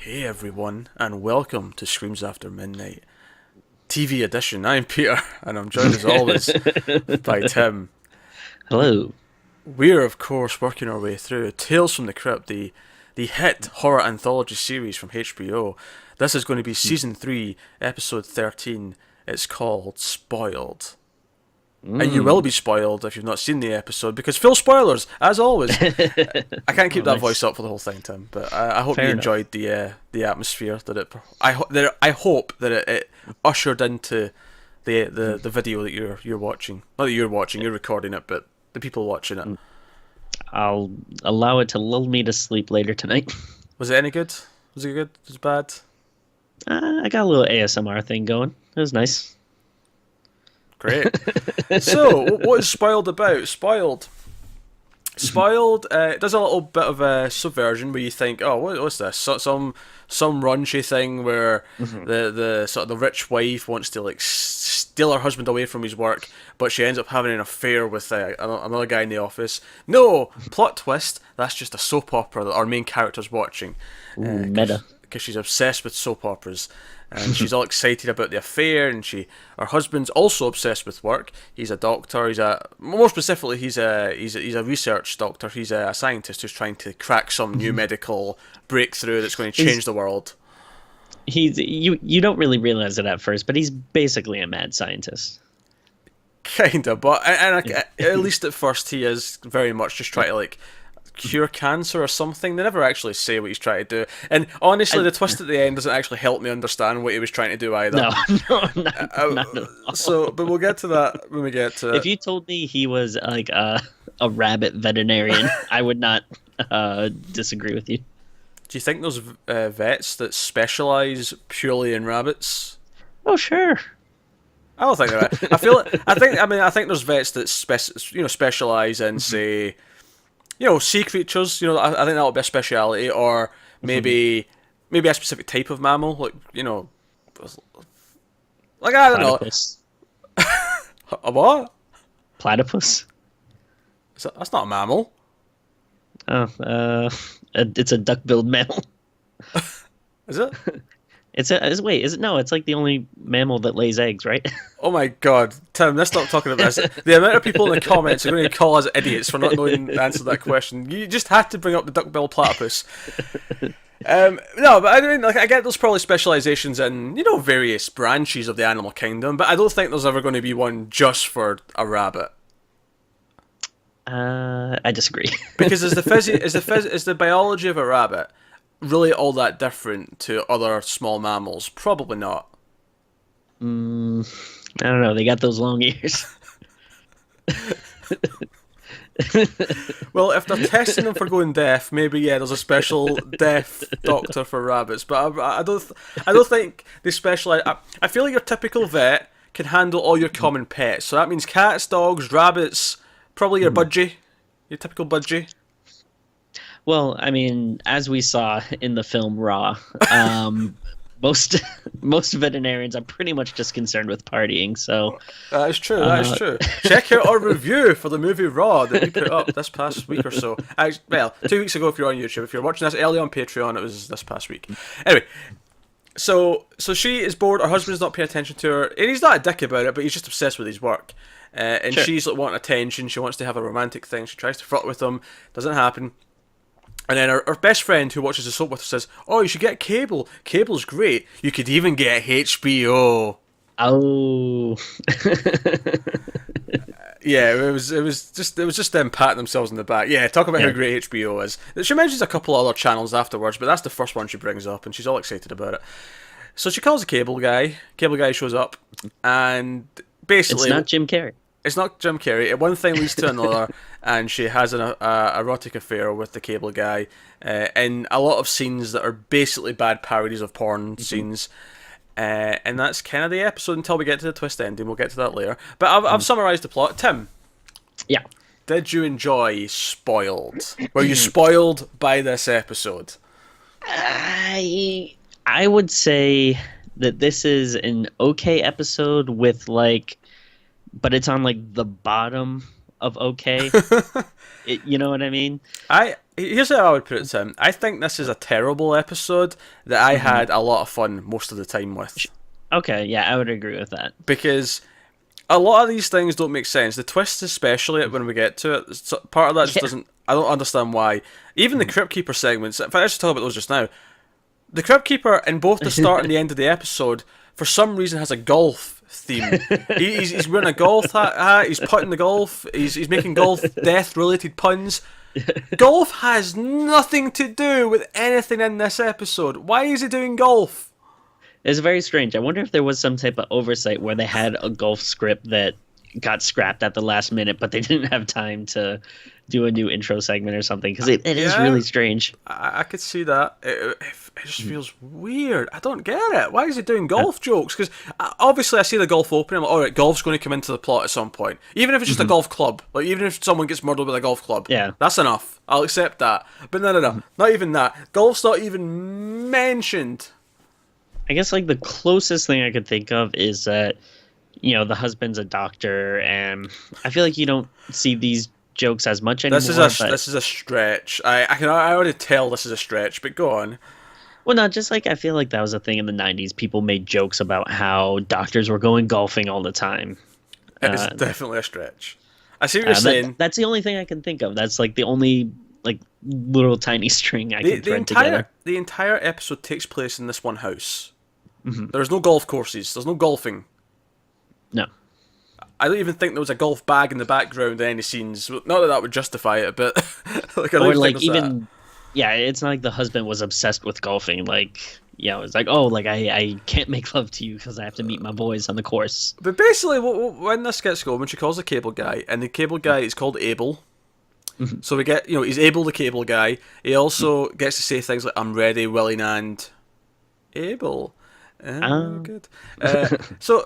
Hey everyone, and welcome to Screams After Midnight TV edition. I'm Peter, and I'm joined as always by Tim. Hello. We're of course working our way through Tales from the Crypt, the hit horror anthology series from HBO. This is going to be season 3, episode 13. It's called Spoiled. And you will be spoiled if you've not seen the episode, because full spoilers, as always. I can't keep that Nice. voice up for the whole thing, Tim, but I hope Fair you enough. enjoyed the atmosphere that it. I hope that it ushered into the video that you're watching. Not that you're watching, you're recording it, but the people watching it. I'll allow it to lull me to sleep later tonight. Was it any good? Was it good? Was it bad? I got a little ASMR thing going. It was nice. Great. So, what is Spoiled about? Spoiled does a little bit of a subversion where you think, oh, what's this? Some raunchy thing where the sort of the rich wife wants to like steal her husband away from his work, but she ends up having an affair with another guy in the office. No, plot twist. That's just a soap opera that our main character's watching. Ooh, meta. Because she's obsessed with soap operas, and she's all excited about the affair. And her husband's also obsessed with work. He's a doctor. More specifically, he's a research doctor. He's a scientist who's trying to crack some new medical breakthrough that's going to change the world. You don't really realize it at first, but he's basically a mad scientist. Kinda, but at least at first he is very much just trying to like cure cancer or something. They never actually say what he's trying to do, and honestly, the twist at the end doesn't actually help me understand what he was trying to do either. No, no, not at all. So, but we'll get to that when we get to it. If you told me he was like a rabbit veterinarian, I would not disagree with you. Do you think there's vets that specialize purely in rabbits? Oh, sure. I don't think that. I think there's vets that specialize in, say, sea creatures. I think that would be a speciality, or maybe a specific type of mammal, like I don't Platypus. know. A what? Platypus? That's not a mammal. Oh, it's a duck-billed mammal. Is it? Wait, is it? No, it's like the only mammal that lays eggs, right? Oh my god, Tim, let's stop talking about this. The amount of people in the comments are going to call us idiots for not knowing the answer to that question. You just had to bring up the duck-billed platypus. No, but I mean, like, I get there's probably specializations in, various branches of the animal kingdom, but I don't think there's ever going to be one just for a rabbit. I disagree. Because is the biology of a rabbit really all that different to other small mammals? Probably not. I don't know. They got those long ears. Well, if they're testing them for going deaf, maybe there's a special deaf doctor for rabbits. But I don't think they specialize. I feel like your typical vet can handle all your common pets. So that means cats, dogs, rabbits, probably your budgie, your typical budgie. Well, I mean, as we saw in the film Raw, most veterinarians are pretty much just concerned with partying. So That is true. That is true. Check out our review for the movie Raw that we put up this past week or so. 2 weeks ago if you're on YouTube. If you're watching this early on Patreon, it was this past week. Anyway, so she is bored. Her husband's not paying attention to her, and he's not a dick about it, but he's just obsessed with his work. And Sure. she's like wanting attention. She wants to have a romantic thing. She tries to flirt with him. Doesn't happen. And then her best friend who watches the soap with her says, "Oh, you should get cable. Cable's great. You could even get HBO." oh, Yeah, it was just them patting themselves on the back. Yeah, talk about how Yeah. great HBO is. She mentions a couple other channels afterwards, but that's the first one she brings up, and she's all excited about it. So she calls the cable guy. Cable guy shows up, and basically it's not Jim Carrey. It's not Jim Carrey. One thing leads to another, and she has an erotic affair with the cable guy in a lot of scenes that are basically bad parodies of porn scenes. And that's kind of the episode until we get to the twist ending. We'll get to that later. But I've summarised the plot. Tim, Yeah. did you enjoy Spoiled? Were you spoiled by this episode? I would say that this is an okay episode with but it's on like the bottom of okay. You know what I mean? Here's how I would put it, Tim. I think this is a terrible episode that I Hmm. had a lot of fun most of the time with, Okay, yeah, I would agree with that. because a lot of these things don't make sense. The twists, especially when we get to it, part of that just Yeah. doesn't. I don't understand why. Even the Mhm. Cryptkeeper segments. In fact, I should talk about those just now. The Cryptkeeper, in both the start and the end of the episode, for some reason has a golf theme. He's wearing a golf hat. He's putting the golf. He's making golf death related puns. Golf has nothing to do with anything in this episode. Why is he doing golf? It's very strange. I wonder if there was some type of oversight where they had a golf script that got scrapped at the last minute, but they didn't have time to do a new intro segment or something, because it is Yeah, really strange. I could see that. It just feels weird. I don't get it. Why is he doing golf jokes? Because obviously I see the golf opening. I'm like, all right, golf's going to come into the plot at some point. Even if it's just a golf club. Like, even if someone gets murdered with a golf club. Yeah. That's enough. I'll accept that. But no. Not even that. Golf's not even mentioned. I guess like the closest thing I could think of is that, the husband's a doctor, and I feel like you don't see these jokes as much anymore. This is a stretch. I already tell this is a stretch, but go on. Well, not just like I feel like that was a thing in the '90s. People made jokes about how doctors were going golfing all the time. It's Uh, definitely a stretch. I see what you're saying. that's the only thing I can think of. That's like the only like little tiny string I can thread together. The entire episode takes place in this one house. Hmm. There's no golf courses. There's no golfing. No. I don't even think there was a golf bag in the background in any scenes. Not that that would justify it, but like I don't Or even think like there's that. even yeah, it's not like the husband was obsessed with golfing. Like, it's like, oh, like I can't make love to you because I have to meet my boys on the course. But basically, when this gets going, when she calls the cable guy, and the cable guy is called Abel. Mhm. So we get, he's Abel the cable guy. He also gets to say things like, "I'm ready, willing, and Abel." Ah. Good. So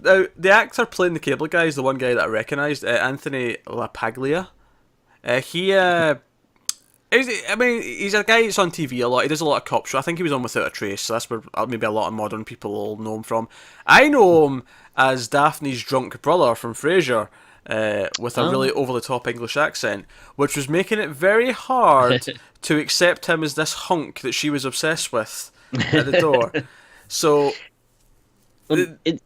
now the actor playing the cable guy is the one guy that I recognised, Anthony LaPaglia. He's a guy that's on TV a lot. He does a lot of cop shows. I think he was on Without a Trace, so that's where maybe a lot of modern people will know him from. I know him as Daphne's drunk brother from Frasier, with a really over-the-top English accent, which was making it very hard to accept him as this hunk that she was obsessed with at the door. So, It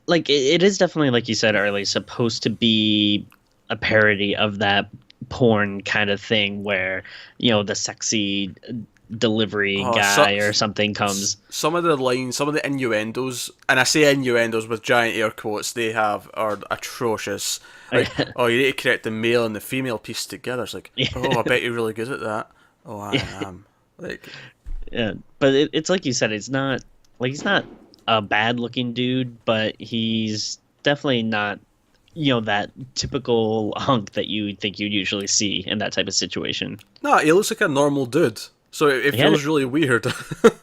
like it is definitely, like you said earlier, supposed to be a parody of that porn kind of thing where the sexy delivery guy or something comes. some of the lines, some of the innuendos, and I say innuendos with giant air quotes, they have are atrocious. Like, oh, you need to connect the male and the female piece together. It's like, oh, I bet you're really good at that. Oh, I am. Like, Yeah, but it's like you said, it's not like he's not a bad looking dude, but he's definitely not that typical hunk that you think you'd usually see in that type of situation. no, he looks like a normal dude. So it feels really weird.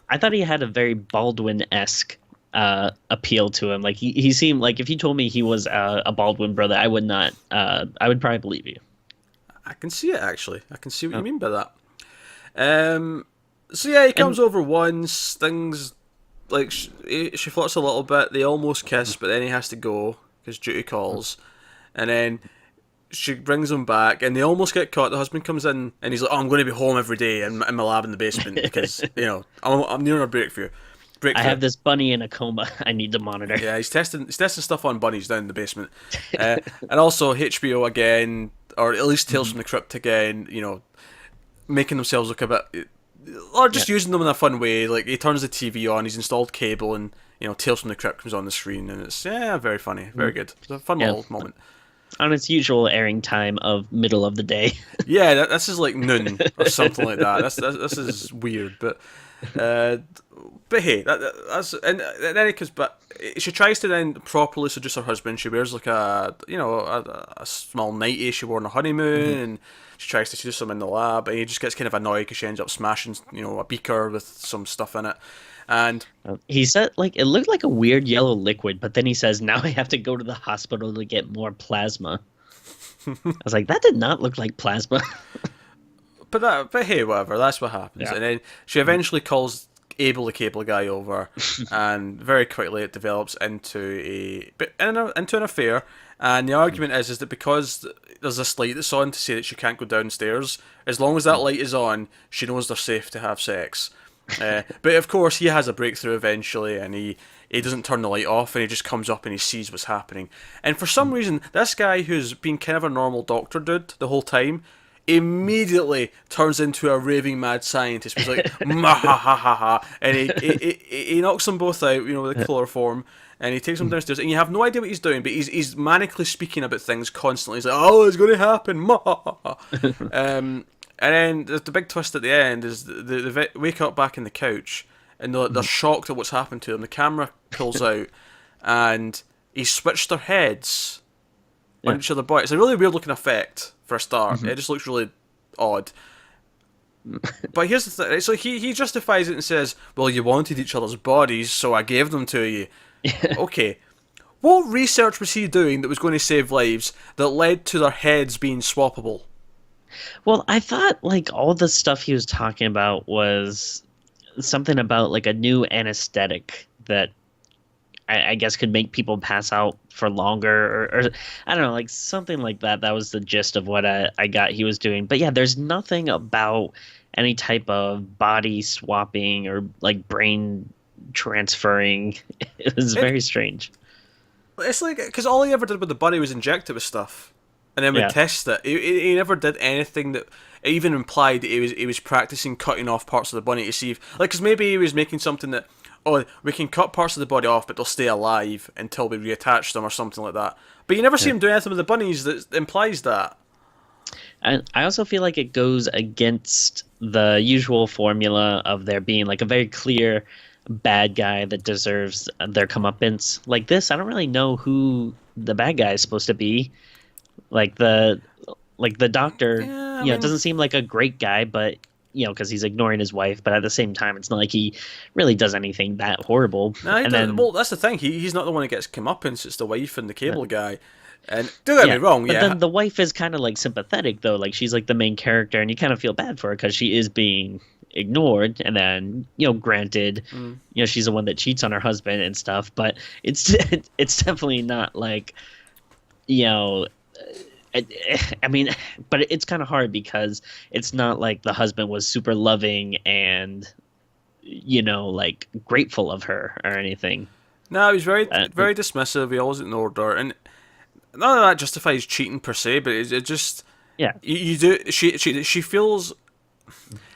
I thought he had a very Baldwin-esque appeal to him. Like he seemed like, if you told me he was a Baldwin brother, I would not. I would probably believe you. I can see it, actually. I can see what you mean by that. So yeah, he comes over once. Things like she flirts a little bit. They almost kiss, but then he has to go because duty calls, and then she brings him back, and they almost get caught. The husband comes in, and he's like, "Oh, I'm going to be home every day in my lab in the basement because I'm nearing a breakthrough. I have this bunny in a coma. I need to monitor." Yeah, he's testing stuff on bunnies down in the basement, and also HBO again, or at least Tales from the Crypt again. Making themselves look a bit, or just using them in a fun way. Like, he turns the TV on, he's installed cable, and Tales from the Crypt comes on the screen, and it's very funny, very good. It's a fun little moment. On its usual airing time of middle of the day. Yeah, this is like noon or something like that. This is weird, but hey, that's and then it comes. But she tries to then properly seduce her husband. She wears like a small nightie she wore on a honeymoon, and she tries to seduce him in the lab, and he just gets kind of annoyed because she ends up smashing a beaker with some stuff in it. And he said, like, it looked like a weird yellow liquid, but then he says, now I have to go to the hospital to get more plasma. I was like, that did not look like plasma. but hey, whatever. That's what happens. Yeah. And then she eventually calls Abel the cable guy over, and very quickly it develops into an affair. And the argument is that because there's this light that's on to say that she can't go downstairs, as long as that light is on, she knows they're safe to have sex. But of course, he has a breakthrough eventually, and he doesn't turn the light off, and he just comes up and he sees what's happening. And for some reason, this guy who's been kind of a normal doctor dude the whole time immediately turns into a raving mad scientist. He's like, ma ha ha ha ha, and he knocks them both out, with the chloroform. And he takes them downstairs, and you have no idea what he's doing, but he's manically speaking about things constantly. He's like, "Oh, it's going to happen!" And then the big twist at the end is they wake up back in the couch, and they're shocked at what's happened to them. The camera pulls out, and he switched their heads on each other. It's a really weird looking effect for a start. It just looks really odd. But here's the thing: so he justifies it and says, "Well, you wanted each other's bodies, so I gave them to you." Okay, what research was he doing that was going to save lives that led to their heads being swappable? Well, I thought like all the stuff he was talking about was something about like a new anesthetic that I guess could make people pass out for longer, or I don't know, like something like that. That was the gist of what I got he was doing. But yeah, there's nothing about any type of body swapping or like brain transferring. It was very strange. It's like, because all he ever did with the body was inject it with stuff and then would test it. He never did anything that even implied that he was practicing cutting off parts of the body to see if, like, because maybe he was making something that, oh, we can cut parts of the body off but they'll stay alive until we reattach them or something like that. But you never see him do anything with the bunnies that implies that. And I also feel like it goes against the usual formula of there being like a very clear bad guy that deserves their comeuppance. Like this, I don't really know who the bad guy is supposed to be. Like the doctor, it doesn't seem like a great guy, but because he's ignoring his wife. But at the same time, it's not like he really does anything that horrible. Well, that's the thing. He's not the one that gets comeuppance. It's the wife and the cable guy. And don't get me wrong, but then the wife is kind of like sympathetic though. Like she's like the main character, and you kind of feel bad for her because she is being ignored. And then granted, she's the one that cheats on her husband and stuff. But it's definitely not like I mean, but it's kind of hard because it's not like the husband was super loving and like grateful of her or anything. No, he was very dismissive. He always ignored her, and none of that justifies cheating per se. But it just you do. She feels.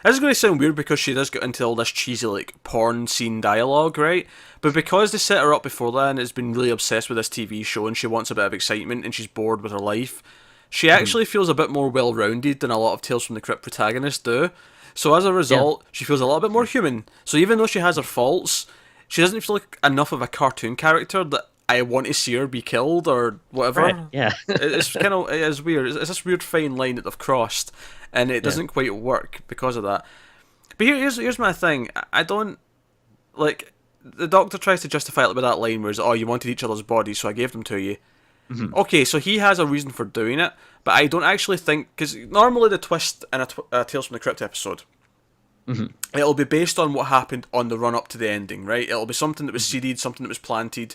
This is going to sound weird because she does get into all this cheesy like porn scene dialogue, right? But because they set her up before that and has been really obsessed with this TV show and she wants a bit of excitement and she's bored with her life, she actually feels a bit more well-rounded than a lot of Tales from the Crypt protagonists do. So as a result, she feels a little bit more human. So even though she has her faults, she doesn't feel like enough of a cartoon character that I want to see her be killed or whatever. Right, yeah. It is weird. It's this weird fine line that they've crossed, and it doesn't quite work because of that. But here's my thing. I don't like the doctor tries to justify it with that line where it's, oh, you wanted each other's bodies, so I gave them to you. Mm-hmm. Okay, so he has a reason for doing it, but I don't actually think, because normally the twist in a Tales from the Crypt episode, it'll be based on what happened on the run up to the ending, right? It'll be something that was seeded, something that was planted,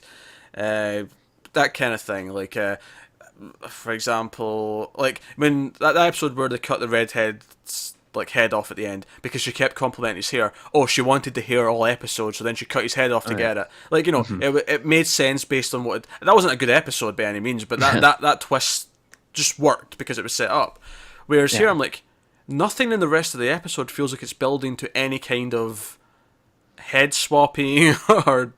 that kind of thing. Like, for example, like when that episode where they cut the redhead's like head off at the end because she kept complimenting his hair. Oh, she wanted the hair all episode, so then she cut his head off to get it. Like, it made sense based on what that wasn't a good episode by any means, but that twist just worked because it was set up. Whereas here I'm like, nothing in the rest of the episode feels like it's building to any kind of head swapping or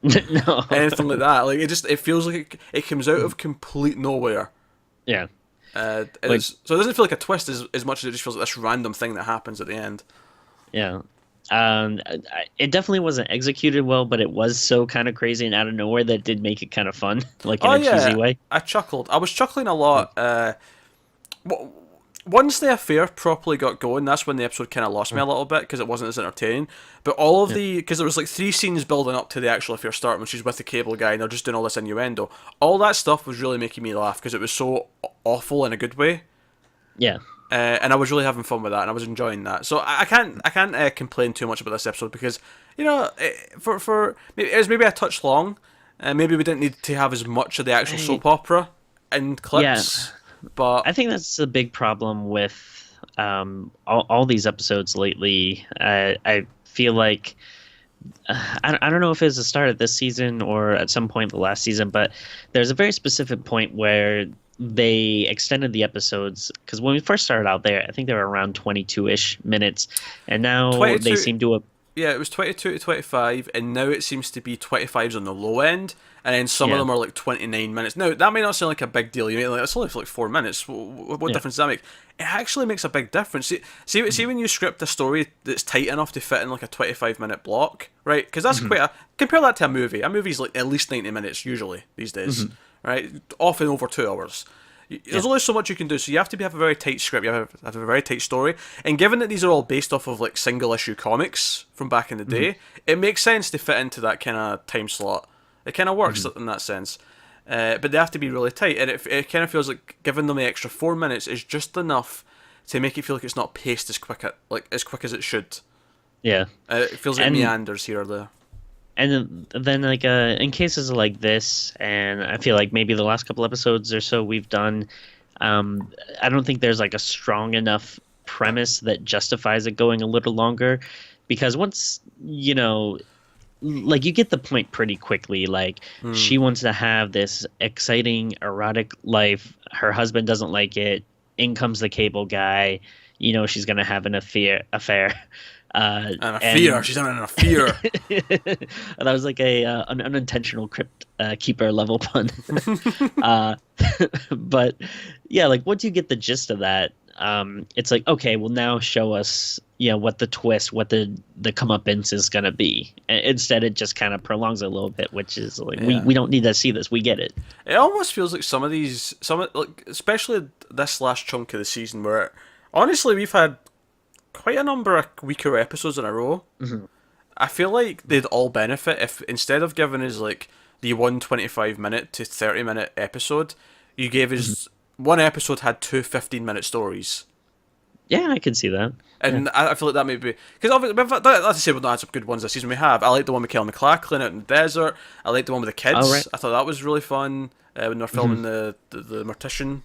anything like that. Like it feels like it comes out of complete nowhere. Yeah. So it doesn't feel like a twist as much as it just feels like this random thing that happens at the end. Yeah. It definitely wasn't executed well, but it was so kind of crazy and out of nowhere that did make it kind of fun, like in a cheesy way. I chuckled. I was chuckling a lot. Once the affair properly got going, that's when the episode kind of lost me a little bit because it wasn't as entertaining. But all of because there was like 3 scenes building up to the actual affair starting when she's with the cable guy and they're just doing all this innuendo. All that stuff was really making me laugh because it was so awful in a good way. Yeah. And I was really having fun with that and I was enjoying that. So I can't complain too much about this episode because, for it was maybe a touch long and maybe we didn't need to have as much of the actual soap opera in Yeah, clips, but I think that's a big problem with all these episodes lately. I feel like I don't know if it was the start of this season or at some point the last season, but there's a very specific point where they extended the episodes because when we first started out there, I think they were around 22-ish minutes, and now they 22. seem to. Yeah, it was 22 to 25, and now it seems to be 25's on the low end, and then some of Yeah, them are like 29 minutes. Now, that may not sound like a big deal. You may like, it's only for like 4 minutes. What yeah, difference does that make? It actually makes a big difference. See when you script a story that's tight enough to fit in like a 25-minute block, right? Because that's quite a. Compare that to a movie. A movie's like at least 90 minutes, usually, these days, right? Often over 2 hours. There's only so much you can do, so you have to have a very tight script. You have to have a very tight story. And given that these are all based off of like single issue comics from back in the day, it makes sense to fit into that kind of time slot. It kind of works in that sense. But they have to be really tight, and it kind of feels like giving them the extra 4 minutes is just enough to make it feel like it's not paced as quick as it should. yeah. It feels like And meanders here or there. and then like in cases like this, and I feel like maybe the last couple episodes or so we've done, I don't think there's like a strong enough premise that justifies it going a little longer, because once like you get the point pretty quickly. Like she wants to have this exciting erotic life. Her husband doesn't like it. In comes the cable guy. She's gonna have an affair. And a fear. She's having an affair. That was like an unintentional crypt keeper level pun. But yeah, like once you get the gist of that, it's like, okay, well now show us what the twist, what the comeuppance is gonna be. Instead it just kind of prolongs it a little bit, which is like we don't need to see this, we get it. It almost feels like like especially this last chunk of the season, where honestly we've had quite a number of weaker episodes in a row. I feel like they'd all benefit if instead of giving us like the 1 25-minute to 30-minute episode, you gave us one episode had two 15-minute stories. Yeah, I can see that. And I feel like that may be because obviously that's to say we've not had some good ones this season. We have. I like the one with Kelly MacLachlan out in the desert. I like the one with the kids. Oh, right. I thought that was really fun when they're filming the mortician.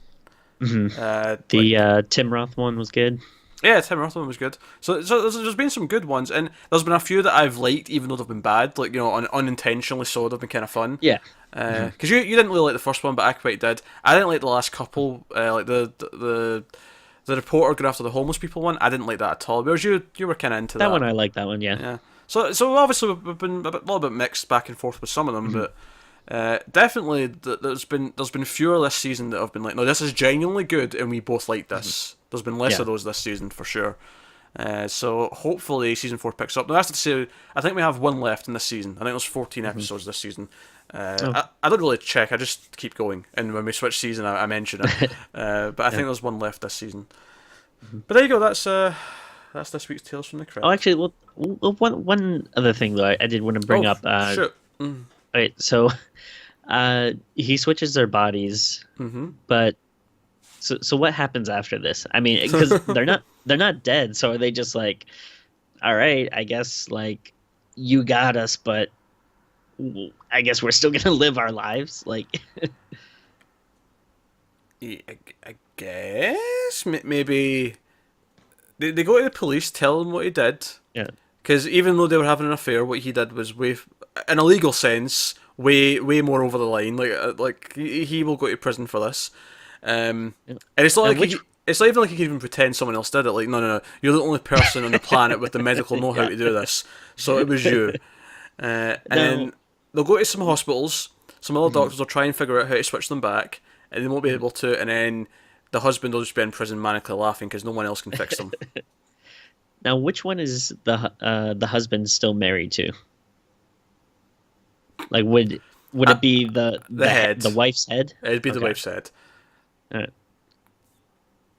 The Tim Roth one was good. Yeah, Tim Rothman was good. So there's been some good ones, and there's been a few that I've liked, even though they've been bad. Like unintentionally so, they've been kind of fun. Yeah. Because you didn't really like the first one, but I quite did. I didn't like the last couple, like the reporter going after the homeless people one. I didn't like that at all. Whereas you were kind of into that. That one I like that one. Yeah. Yeah. So obviously we've been a little bit mixed back and forth with some of them, but definitely there's been fewer this season that have been like, no, this is genuinely good, and we both like this. There's been less of those this season for sure. So hopefully season 4 picks up. Now that's to say, I think we have one left in this season. I think there's 14 episodes this season. I don't really check. I just keep going, and when we switch season, I mention it. But I think there's one left this season. But there you go. That's this week's Tales from the Crypt. Oh, actually, well, one other thing though, I did want to bring up. Sure. Right, so he switches their bodies, but so what happens after this? I mean, because they're not dead, so are they just like, all right, I guess like you got us, but I guess we're still gonna live our lives, like. I guess maybe they go to the police, tell him what he did. Yeah. Because even though they were having an affair, what he did was in a legal sense, way more over the line. Like he will go to prison for this. And it's not like it's not even like he can even pretend someone else did it. Like no, you're the only person on the planet with the medical know-how to do this. So it was you. And then they'll go to some hospitals. Some other doctors will try and figure out how to switch them back, and they won't be able to. And then the husband will just be in prison manically laughing because no one else can fix them. Now, which one is the husband still married to? Like, would it be the head, the wife's head? It'd be the wife's head. Right.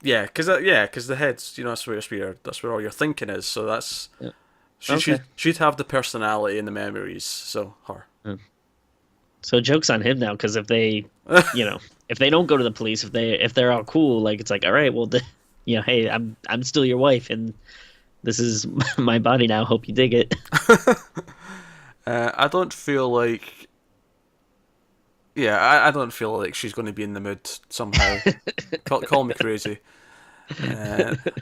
Yeah, because the head's that's where all your thinking is. So that's she'd have the personality and the memories. So her. So joke's on him now, because if they if they don't go to the police, if they're all cool, like it's like, all right, well, hey, I'm still your wife, and this is my body now. Hope you dig it. I don't feel like Yeah, I don't feel like she's going to be in the mood somehow. Call me crazy.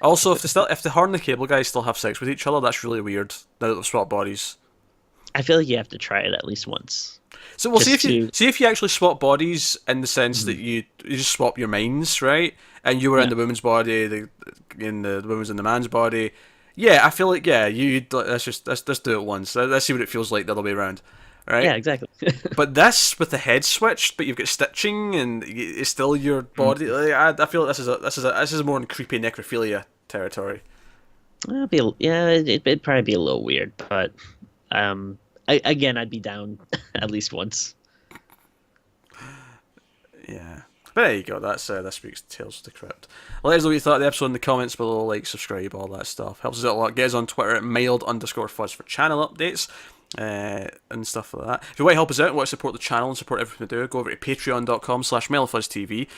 Also, if the Horn and the Cable guys still have sex with each other, that's really weird. Now that they've swapped bodies. I feel like you have to try it at least once. So we'll Just to see if you actually swap bodies in the sense that Mhm. you just swap your minds, right? And you were in Yeah. the woman's body, the woman's in the man's body. Yeah, I feel like let's do it once. Let's see what it feels like the other way around, Yeah, right? exactly. But this with the head switched, but you've got stitching and it's still your body. Mhm. Like, I feel like this is more in creepy necrophilia territory. Yeah, it'd probably be a little weird, but um, again, I'd be down at least once. Yeah. But there you go. That's this week's Tales of the Crypt. Let us know what you thought of the episode in the comments below. Like, subscribe, all that stuff. Helps us out a lot. Get us on Twitter at mild_fuzz for channel updates and stuff like that. If you want to help us out and want to support the channel and support everything we do, go over to patreon.com/MildFuzzTV.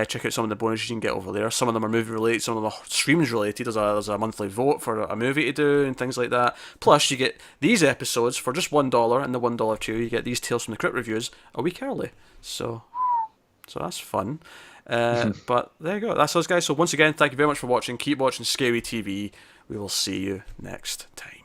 Check out some of the bonuses you can get over there. Some of them are movie related, some of them are streams related. There's a monthly vote for a movie to do and things like that. Plus, you get these episodes for just $1 and the $1 tier. You get these Tales from the Crypt reviews a week early. So that's fun. But there you go. That's us, guys. So once again, thank you very much for watching. Keep watching Scary TV. We will see you next time.